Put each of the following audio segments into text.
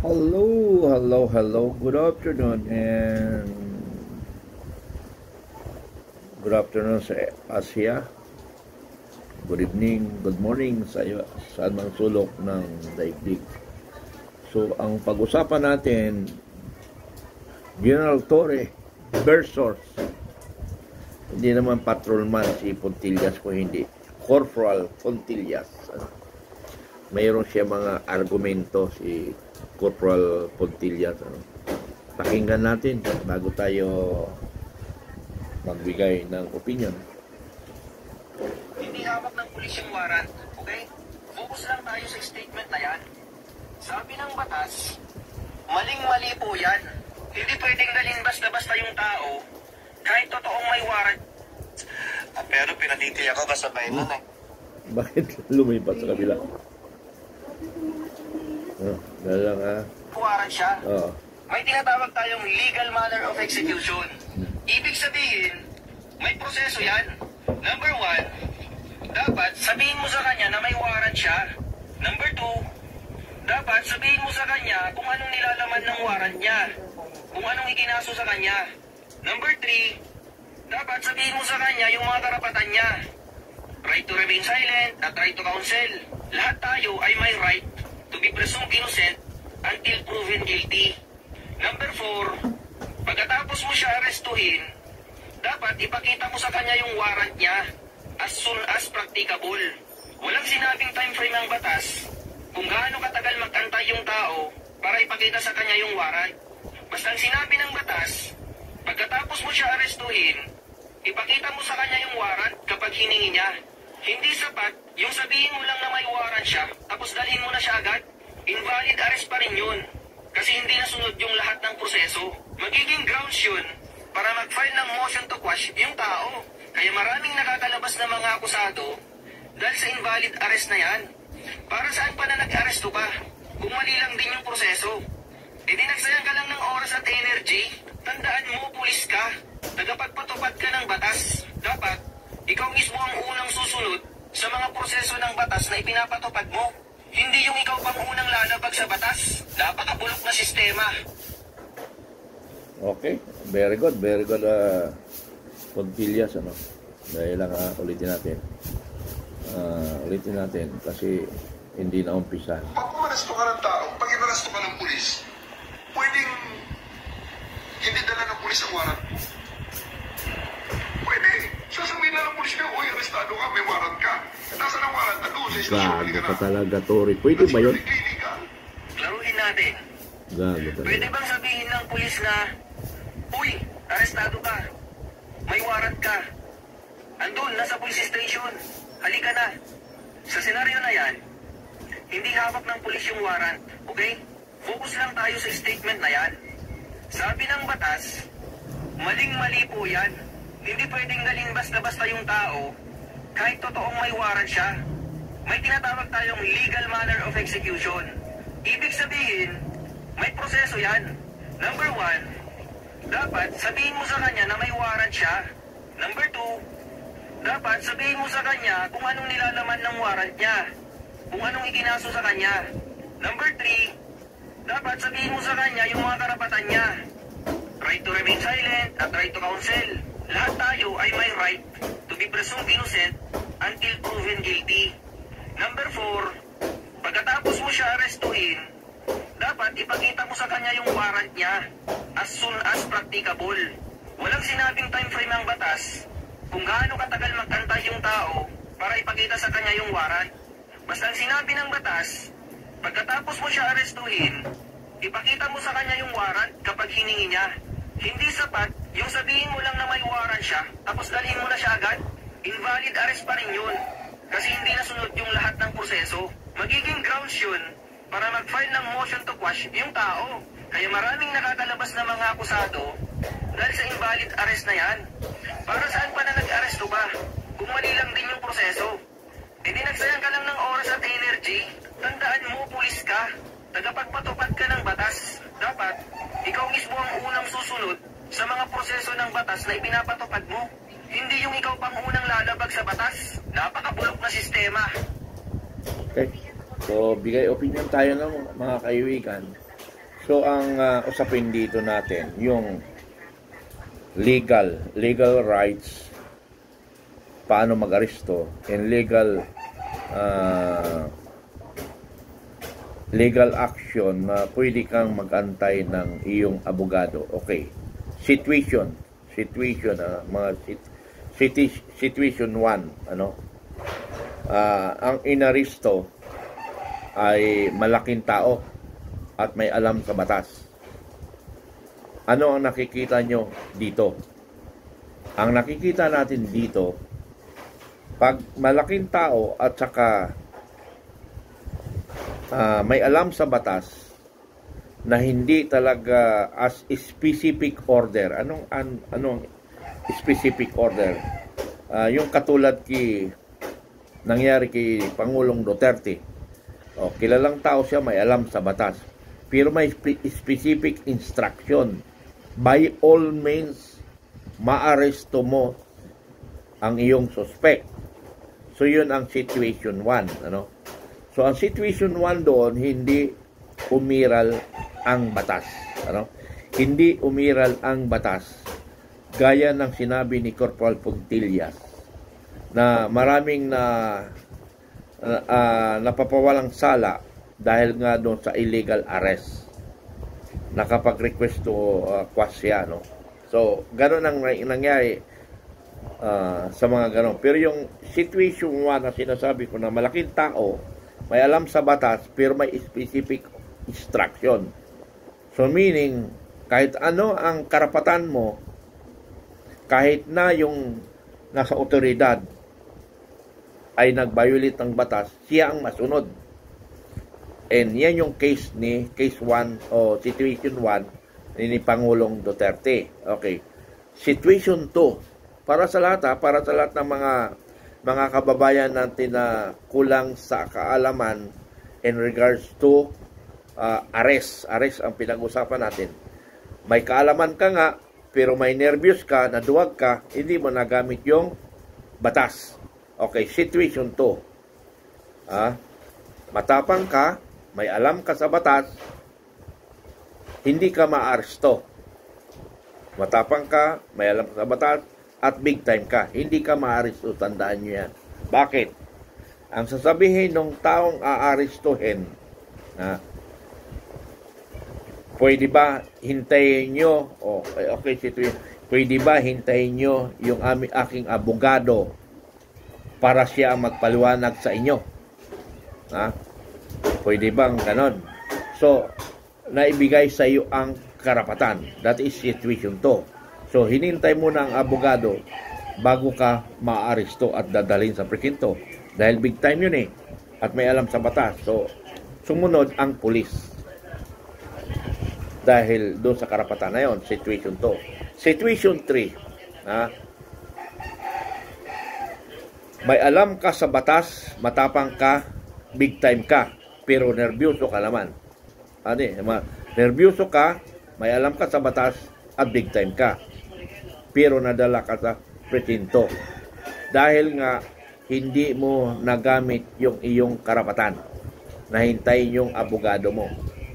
Hello. Good afternoon and good afternoon sa Asia. Good evening, good morning sa saan mang sulok ng daigdig. So, ang pag-usapan natin, General Torre versus hindi naman patrolman si Puntillas ko, hindi. Corporal Puntillas. Mayroon siya mga argumento si Corporal Puntillas. Pakinggan natin bago tayo magbigay ng opinion. Hindi hawak ng pulis yung warrant, okay? Focus lang tayo sa statement na yan. Sabi ng batas, maling-mali po yan. Hindi pwedeng dalhin basta-basta yung tao kahit totoong may warrant. Pero pinatiti ako kasabay nun eh. Bakit lumipat sa kabila? Dalang Warrant siya. Oo. May tinatawag tayong legal manner of execution. Ibig sabihin, may proseso yan. Number 1, dapat sabihin mo sa kanya na may warrant siya. Number 2, dapat sabihin mo sa kanya kung anong nilalaman ng warrant niya. Kung anong ikinaso sa kanya. Number 3, dapat sabihin mo sa kanya yung mga karapatan niya. Right to remain silent at right to counsel. Lahat tayo ay may right to be presumed innocent until proven guilty. Number 4, pagkatapos mo siya arestuhin, dapat ipakita mo sa kanya yung warrant niya as soon as practicable. Walang sinabing time frame ang batas kung gaano katagal magantay yung tao para ipakita sa kanya yung warrant. Basta ang sinabi ng batas, pagkatapos mo siya arestuhin, ipakita mo sa kanya yung warrant kapag hiningi niya. Hindi sapat yung sabihin mo lang na may warrant siya tapos dalhin mo na siya agad. Invalid arrest pa rin yun kasi hindi nasunod yung lahat ng proseso. Magiging grounds yun para mag-file ng motion to quash yung tao. Kaya maraming nakakalabas na mga akusado dahil sa invalid arrest na yan. Para saan pa na nag-aresto ka kung mali lang din yung proseso? E di nagsayang ka lang ng oras at energy. Tandaan mo, pulis ka. Tagapagpatupad ka ng batas. Dapat, ikaw mismo ang unang susunod sa mga proseso ng batas na ipinapatupad mo. Hindi yung ikaw pang unang lalabag sa batas. Napakabulok na sistema. Okay, very good, Puntillas, dahil lang ulitin natin kasi hindi na umpisa. Pag umaresto ka ng tao, pag inaresto ka ng pulis, pwedeng hindi dala ng pulis ang warrant mo. Pwede. Sasabihin na ng pulis ka, uy, arestado ka, may warrant ka. Nasaan ang warrant? Doon sa istasyon. Gago ka talaga, Tori. Pwede ba yun? Laruin natin. Gago talaga. Pwede bang sabihin ng pulis na, uy, arestado ka. May warrant ka. Andun, nasa police station. Halika na. Sa senaryo na yan, hindi hawak ng pulis yung warrant. Okay? Focus lang tayo sa statement na yan. Sabi ng batas, maling-mali po yan. Hindi pwedeng dalhin basta-basta yung tao kahit totoong may warrant siya. May tinatawag tayong legal manner of execution. Ibig sabihin, may proseso yan. Number 1, dapat sabihin mo sa kanya na may warrant siya. Number 2, dapat sabihin mo sa kanya kung anong nilalaman ng warrant niya. Kung anong ikinaso sa kanya. Number 3, dapat sabihin mo sa kanya yung mga karapatan niya. Right to remain silent at right to counsel. Lahat tayo ay may right to be presumed innocent until proven guilty. Number 4, pagkatapos mo siya arestuhin, dapat ipakita mo sa kanya yung warrant niya as soon as practicable. Walang sinabing time frame ang batas kung gaano katagal magantay yung tao para ipakita sa kanya yung warrant. Basta ang sinabi ng batas, pagkatapos mo siya arestuhin, ipakita mo sa kanya yung warrant kapag hiningi niya. Hindi sapat yung sabihin mo lang na may warrant siya tapos dalhin mo na siya agad. Invalid arrest pa rin yun kasi hindi nasunod yung lahat ng proseso. Magiging grounds yun para mag-file ng motion to quash yung tao. Kaya maraming nakakalabas na mga akusado dahil sa invalid arrest na yan. Para saan pa na nag-aresto ka kung mali lang din yung proseso? E di nagsayang ka lang ng oras at energy. Tandaan mo, pulis ka. Tagapagpatupad ka ng batas. Dapat, ikaw mismo ang unang susunod sa mga proseso ng batas na ipinapatupad mo. Hindi yung ikaw pang unang lalabag sa batas. Napakabulok na sistema. Okay. So, bigay opinion tayo ng mga kaibigan. So, ang usapin dito natin, yung legal rights, paano mag-aresto, and legal action na pwede kang mag-antay ng iyong abogado. Okay. Situation, situation 1, ang inaresto ay malaking tao at may alam sa batas. Ano ang nakikita nyo dito? Ang nakikita natin dito, pag malaking tao at saka may alam sa batas na hindi talaga as specific order. Anong specific order? Yung katulad nangyari kay Pangulong Duterte. Kilalang tao siya, may alam sa batas. Pero may specific instruction. By all means, maaresto mo ang iyong suspect. So, yun ang situation 1. So, ang situation 1 doon, hindi umiral ang batas. Hindi umiral ang batas. Gaya ng sinabi ni Corporal Puntillas na maraming napapawalang sala dahil nga doon sa illegal arrest. Nakapag-request to quash siya. So, gano'n ang nangyari sa mga gano'n. Pero yung situation 1 na sinasabi ko na malaking tao, may alam sa batas, pero may specific instruction. So, meaning, kahit ano ang karapatan mo, kahit na yung nasa otoridad ay nag-violate ng batas, siya ang masunod. And yan yung case 1 o situation 1 ni Pangulong Duterte. Okay. Situation 2, para sa lahat ng mga kababayan natin na kulang sa kaalaman in regards to arrest ang pinag-usapan natin. May kaalaman ka nga, pero may nervyos ka, naduwag ka, hindi mo nagamit yung batas. Okay, situation 2. Matapang ka, may alam ka sa batas, hindi ka maaresto. Matapang ka, may alam ka sa batas, at big time ka, hindi ka maaresto. Tandaan nyo yan. Bakit? Ang sasabihin ng taong aarestuhin, pwede ba hintayin nyo, pwede ba hintayin nyo yung aking abogado para siya ang magpaliwanag sa inyo? Pwede bang ganon? So, naibigay sa iyo ang karapatan. That is situation 2. So, hinintay mo na ang abogado bago ka maaresto at dadalhin sa presinto. Dahil big time yun at may alam sa batas. So, sumunod ang pulis. Dahil doon sa karapatan na yun, situation 2. Situation 3. May alam ka sa batas, matapang ka, big time ka, pero nervyoso ka naman. Nervyoso ka, may alam ka sa batas, at big time ka, pero nadala ka sa presinto. Dahil nga, hindi mo nagamit yung iyong karapatan na hintayin yung abogado mo.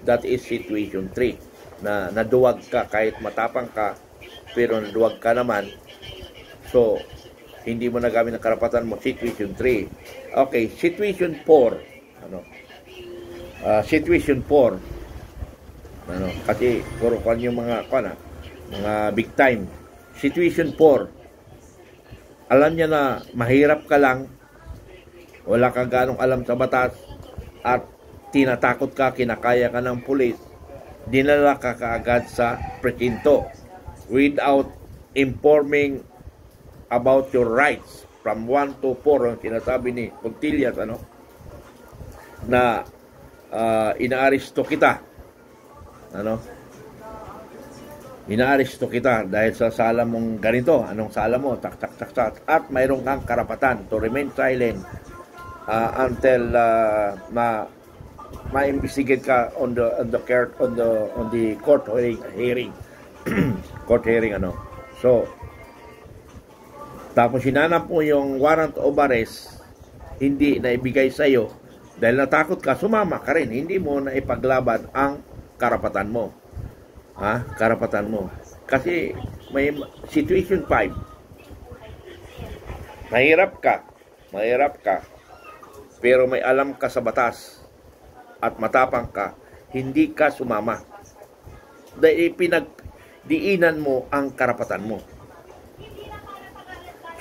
That is situation 3. Na naduwag ka kahit matapang ka, pero naduwag ka naman. So, hindi mo nagamit ang karapatan mo. Situation 3. Okay, situation 4. Situation 4. Kasi puro kan yung mga big time. Situation 4. Alam niya na mahirap ka lang, wala kang ganong alam sa batas, at tinatakot ka, kinakaya ka ng pulis, dinala ka kaagad sa presinto without informing about your rights from 1 to 4 ang sinasabi ni Puntillas na inaaresto kita inaaresto kita dahil sa sala mong ganito. Anong sala mo? Tak. At mayroon kang karapatan to remain silent until ma-investigate ka on the court hearing. Court hearing So, tapos hinanap mo yung warrant of arrest, hindi na ibigay sa iyo dahil natakot ka, sumama ka rin, hindi mo na ipaglaban ang karapatan mo. Ha? Karapatan mo. Kasi may situation 5. Mahirap ka, pero may alam ka sa batas at matapang ka, hindi ka sumama. Dahil pinagdiinan mo ang karapatan mo.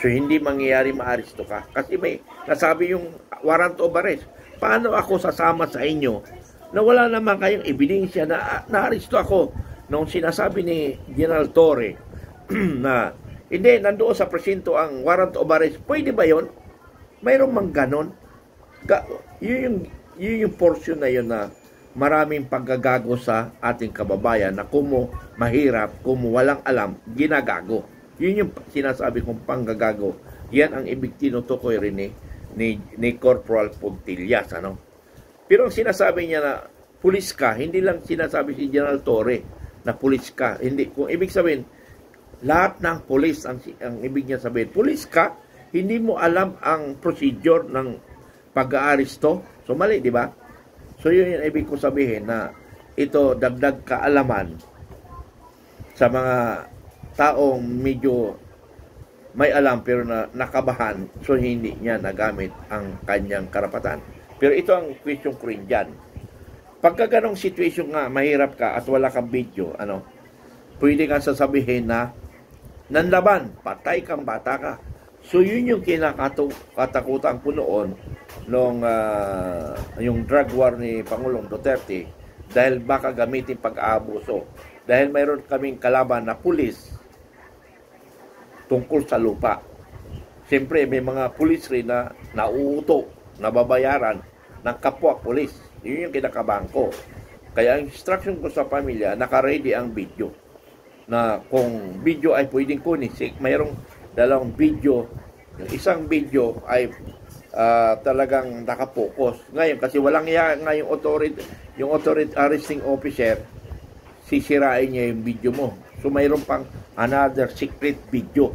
So, hindi mangyayari maaresto ka. Kasi may nasabi yung warrant of arrest. Paano ako sasama sa inyo na wala naman kayong ebidensya na naaresto ako? Nung sinasabi ni General Torre na hindi, nandoon sa presinto ang warrant of arrest, pwede ba yun? Mayroon mang ganon? Yun yung portion na yun na maraming paggagago sa ating kababayan na kumo mahirap, kumo walang alam, ginagago. Yun yung sinasabi kong panggagago. Yan ang ibig tinutukoy rin ni Corporal Puntillas. Ano? Pero ang sinasabi niya na pulis ka, hindi lang sinasabi si General Torre na pulis ka. Hindi, kung ibig sabihin, lahat ng pulis, ang ibig niya sabihin, pulis ka, hindi mo alam ang procedure ng pag-aaresto. So mali, di ba? So yun yung ibig ko sabihin na ito dagdag kaalaman sa mga taong medyo may alam pero nakabahan, so hindi niya nagamit ang kanyang karapatan. Pero ito ang question ko rin dyan. Pagka ganong situation nga, mahirap ka at wala kang video, pwede kang sasabihin na nanlaban, patay kang bata ka. So yun yung kinakatakutan ko noon nung yung drug war ni Pangulong Duterte, dahil baka gamitin pag-aabuso. Dahil mayroon kaming kalaban na pulis tungkol sa lupa. Siyempre, may mga pulis rin na nauuto, nababayaran ng kapwa pulis. Yun yung kinakabangko. Kaya ang instruction ko sa pamilya, naka-ready ang video. Na kung video ay pwedeng kunin, mayroong dalawang video. Yung isang video ay talagang nakapokus. Ngayon, kasi walang nga yung authority arresting officer, sisirain niya yung video mo. So, mayroon pang another secret video.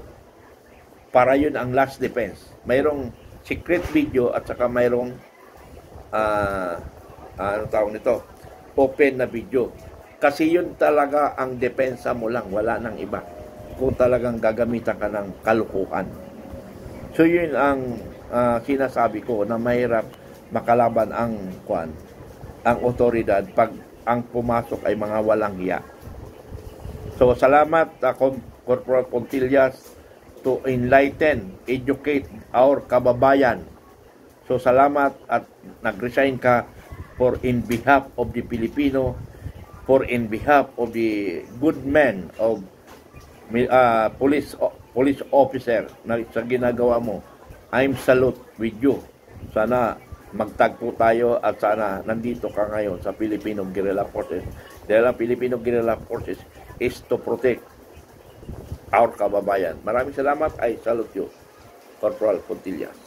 Para yun ang last defense. Mayroong secret video at saka mayroong ano tawag nito? Open na video. Kasi yun talaga ang depensa mo lang. Wala nang iba. Kung talagang gagamitan ka ng kalukuhan. So, yun ang sinasabi ko na mahirap makalaban ang otoridad pag ang pumasok ay mga walang hiya. So, salamat Corporal Puntillas to enlighten, educate our kababayan. So, salamat at nag-resign ka for in behalf of the Filipino, for in behalf of the good men of police officer na sa ginagawa mo. I'm salute with you. Sana magtagpo tayo at sana nandito ka ngayon sa Filipino Guerrilla Forces. Dahil ang Filipino Guerrilla Forces is to protect our kababayan. Maraming salamat. I salute you, Corporal Puntillas.